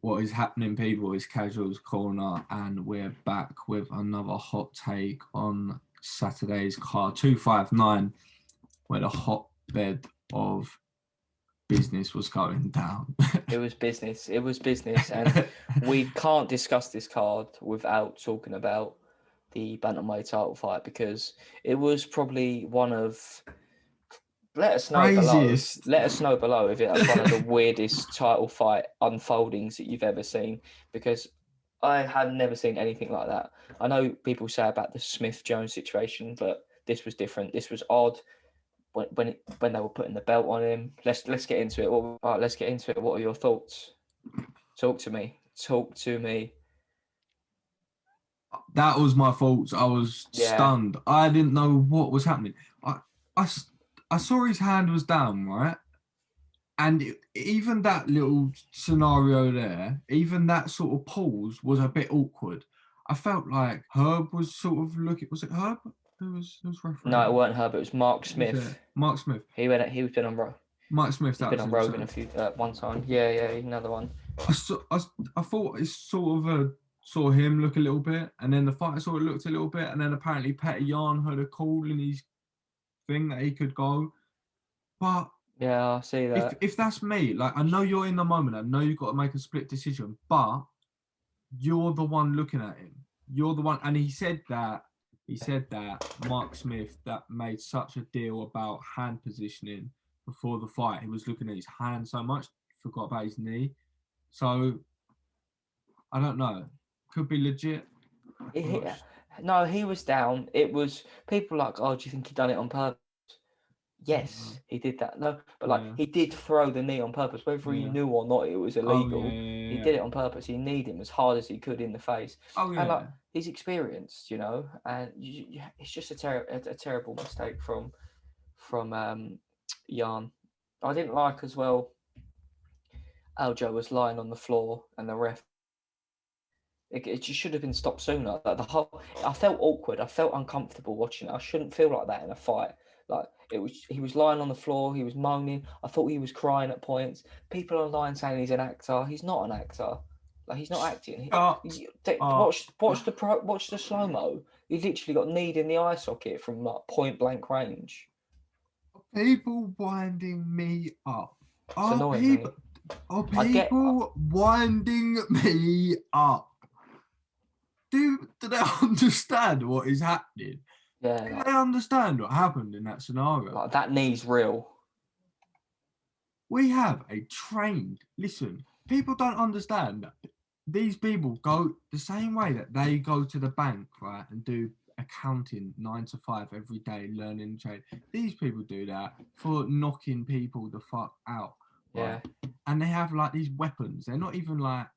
What is happening, people? It's Casuals Corner, and we're back with another hot take on Saturday's card 259, where the hotbed of business was going down. It was business. It was business, and we can't discuss this card without talking about the bantamweight title fight, because it was probably one of. Let us know Craziest. below. Let us know below if it's one of the weirdest title fight unfoldings that you've ever seen, because I have never seen anything like that. I know people say about the Smith-Jones situation, but this was different. This was odd when they were putting the belt on him. Let's get into it. All right, let's get into it. What are your thoughts? Talk to me. That was my thoughts. I was stunned. I didn't know what was happening. I saw his hand was down, right? And even that little scenario there, even that sort of pause was a bit awkward. I felt like Herb was sort of looking. Was it Herb who was refereeing? No, it weren't Herb. It was Mark Smith. Mark Smith. He was been on. Mark Smith. He's been on Rogan a few one time. Yeah, another one. I thought it sort of saw him look a little bit, and then the fighter sort of looked a little bit, and then apparently Petr Yan heard a call in his thing that he could go. But yeah, I see that. If that's me, like, I know you're in the moment, I know you've got to make a split decision, but you're the one looking at him. You're the one, and he said that Mark Smith that made such a deal about hand positioning before the fight. He was looking at his hand so much, forgot about his knee. So I don't know. Could be legit. No, he was down. It was people like, oh, do you think he done it on purpose? Yes, he did that. No, but he did throw the knee on purpose. Whether he knew or not, it was illegal. He did it on purpose. He kneed him as hard as he could in the face. And he's experienced, and it's just a terrible mistake from Yan. I didn't like as well. Aljo was lying on the floor, and the ref. It just should have been stopped sooner. Like I felt awkward. I felt uncomfortable watching it. I shouldn't feel like that in a fight. Like he was lying on the floor. He was moaning. I thought he was crying at points. People online saying he's an actor. He's not an actor. Like, he's not acting. Watch the slow mo. He literally got kneed in the eye socket from like point blank range. People winding me up. Winding me up? Do they understand what is happening? Yeah. Do they understand what happened in that scenario? Like, that knee's real. We have a trained. Listen, people don't understand that these people go the same way that they go to the bank, right, and do accounting 9 to 5 every day, learning trade. These people do that for knocking people the fuck out. Right? Yeah. And they have like these weapons. They're not even like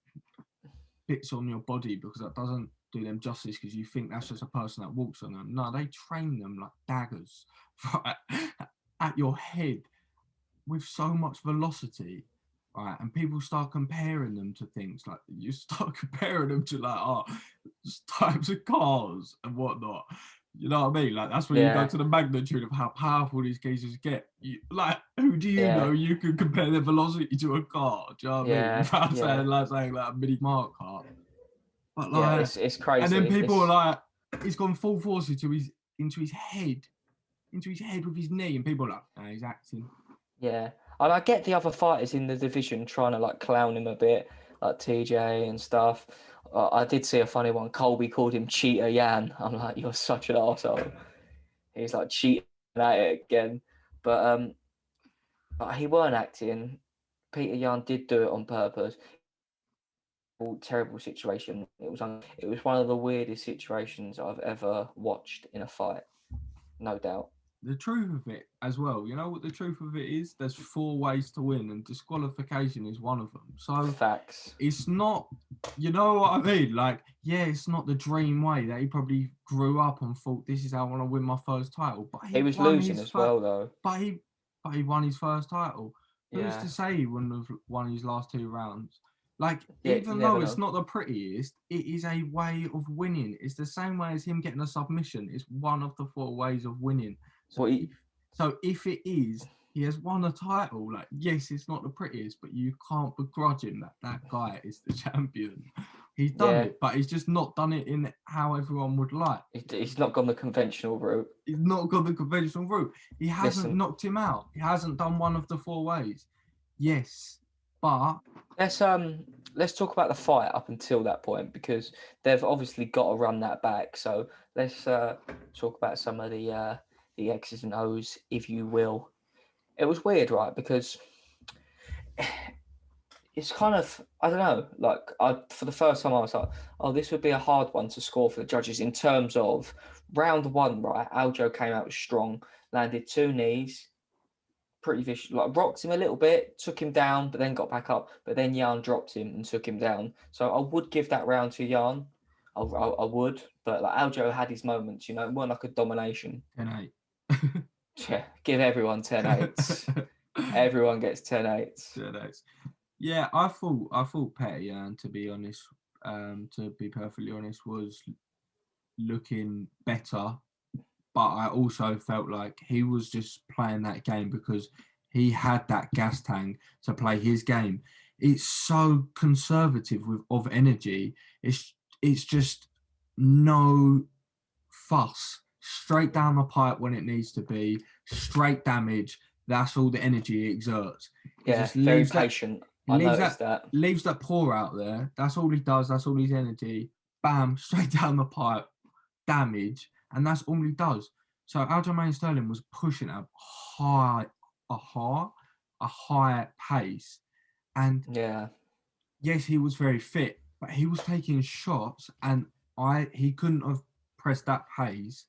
bits on your body, because that doesn't do them justice, because you think that's just a person that walks on them. No, they train them like daggers, right, at your head with so much velocity, right? And people start comparing them to things, like you start comparing them to like types of cars and whatnot. You know what I mean? Like, that's when you go to the magnitude of how powerful these cases get. Who do you know you can compare their velocity to a car? Do you know what I mean? Without saying like a mini Mark car. But like, it's crazy. And then people are like, he's gone full force into his head with his knee, and people are like, nah, he's acting. Yeah, and I get the other fighters in the division trying to like clown him a bit, like TJ and stuff. I did see a funny one. Colby called him Cheater Yan. I'm like, you're such an arsehole. He's like cheating at it again. But he weren't acting. Petr Yan did do it on purpose. Terrible situation. It was one of the weirdest situations I've ever watched in a fight, no doubt. The truth of it as well, you know what the truth of it is? There's 4 ways to win, and disqualification is one of them. So facts. It's not, you know what I mean? Like, yeah, it's not the dream way that he probably grew up and thought, this is how I want to win my first title. But he was losing as well, though. But he won his first title. Who's to say he wouldn't have won his last 2 rounds? Like, even though it's not the prettiest, it is a way of winning. It's the same way as him getting a submission. It's one of the 4 ways of winning. So if it is, he has won a title. Like, yes, it's not the prettiest, but you can't begrudge him that guy is the champion. He's done Yeah. it, but he's just not done it in how everyone would like. He's not gone the conventional route. He's not gone the conventional route. He hasn't Listen. knocked him out. He hasn't done one of the 4 ways. Yes, but Let's talk about the fight up until that point, because they've obviously got to run that back. So let's talk about some of the X's and O's, if you will. It was weird, right? Because it's kind of, I don't know, like for the first time I was like, oh, this would be a hard one to score for the judges in terms of round 1, right? Aljo came out strong, landed 2 knees, pretty vicious, like rocked him a little bit, took him down, but then got back up. But then Jan dropped him and took him down. So I would give that round to Jan. I would, but like Aljo had his moments, you know, it weren't like a domination. 10-8. Yeah, give everyone 10-8s. Everyone gets 10-8s. 10-8. Yeah, I thought Petr Yan, to be honest, to be perfectly honest, was looking better. But I also felt like he was just playing that game because he had that gas tank to play his game. It's so conservative of energy. It's just no fuss. Straight down the pipe when it needs to be. Straight damage. That's all the energy he exerts. He Yeah, just very leaves patient. He I leaves noticed that. Leaves that pour out there. That's all he does. That's all his energy. Bam, straight down the pipe. Damage. And that's all he does. So Aljamain Sterling was pushing at a high pace. And Yeah, yes, he was very fit, but he was taking shots, and he couldn't have pressed that pace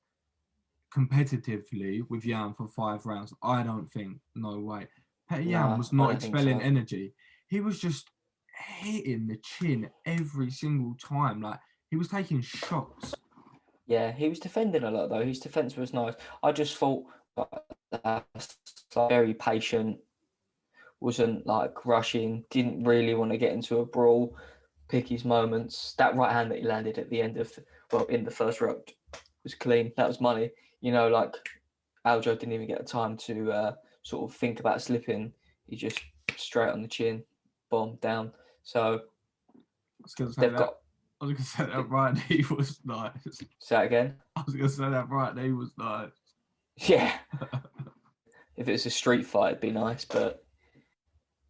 competitively with Jan for 5 rounds. I don't think. No way. Petr Yan was I not don't think expelling so. energy. He was just hitting the chin every single time. Like, he was taking shots. Yeah, he was defending a lot though. His defense was nice. I just thought very patient, wasn't like rushing, didn't really want to get into a brawl, pick his moments. That right hand that he landed at the end of, in the first round was clean. That was money. You know, like Aljo didn't even get the time to sort of think about slipping. He just straight on the chin, bomb down. So they've got. I was going to say that right knee was nice. Say that again? I was going to say that right knee was nice. Yeah. If it was a street fight, it'd be nice, but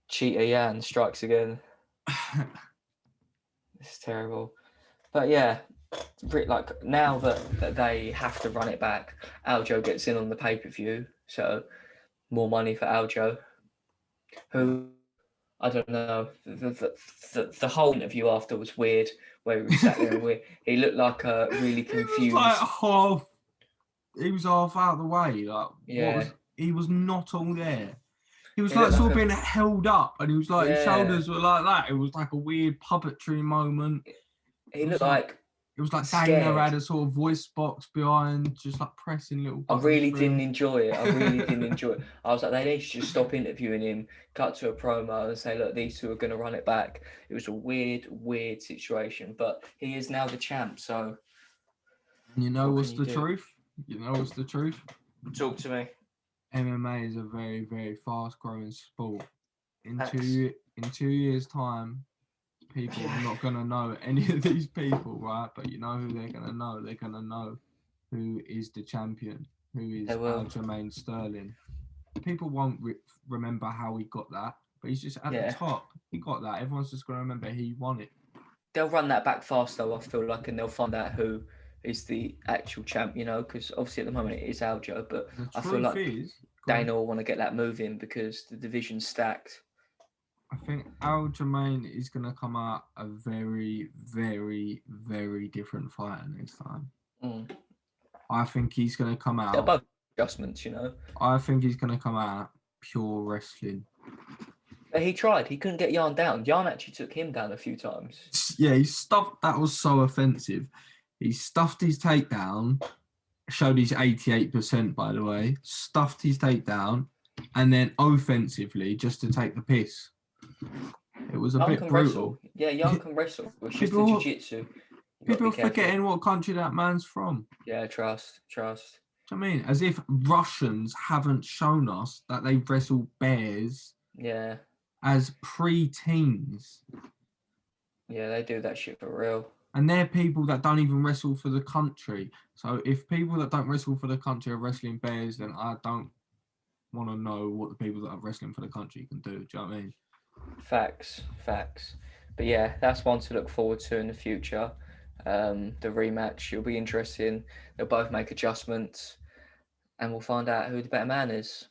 Cheetah Yan strikes again. It's terrible. But yeah, like now that they have to run it back, Aljo gets in on the pay-per-view, so more money for Aljo, who, I don't know, the whole interview after was weird, where he was sat there and he looked like a really confused. He was half out of the way. Like, yeah. He was not all there. He was like sort of being held up, and he was like, his shoulders were like that. It was like a weird puppetry moment. He looked like it was like Dana had a sort of voice box behind, just like pressing little buttons. I really didn't enjoy it. I was like, they need to just stop interviewing him, cut to a promo and say, look, these 2 are going to run it back. It was a weird situation, but he is now the champ, so... You know what's the truth? Talk to me. MMA is a very, very fast-growing sport. In 2 years' time, people are not going to know any of these people, right? But you know who they're going to know? They're going to know who is the champion, who is Aljamain Sterling. People won't remember how he got that, but he's just at the top. He got that. Everyone's just going to remember he won it. They'll run that back fast, though, I feel like, and they'll find out who is the actual champ, you know, because obviously at the moment it is Aljo, but I feel like Dana will want to get that moving because the division's stacked. I think Aljamain is going to come out a very, very, very different fighter next time. I think he's going to come out... They're both adjustments, you know. I think he's going to come out pure wrestling. He tried. He couldn't get Jan down. Jan actually took him down a few times. Yeah, he stuffed... That was so offensive. He stuffed his takedown, showed his 88%, by the way, stuffed his takedown, and then offensively, just to take the piss. It was a bit brutal. Wrestle. Yeah, Jan can wrestle. It's just the jiu-jitsu. People are forgetting what country that man's from. Yeah, trust. Do you know what I mean? As if Russians haven't shown us that they wrestle bears Yeah, as pre-teens. yeah, they do that shit for real. And they're people that don't even wrestle for the country. So if people that don't wrestle for the country are wrestling bears, then I don't want to know what the people that are wrestling for the country can do. Do you know what I mean? Facts, facts. But yeah, that's one to look forward to in the future. The rematch, it'll be interesting. They'll both make adjustments, and we'll find out who the better man is.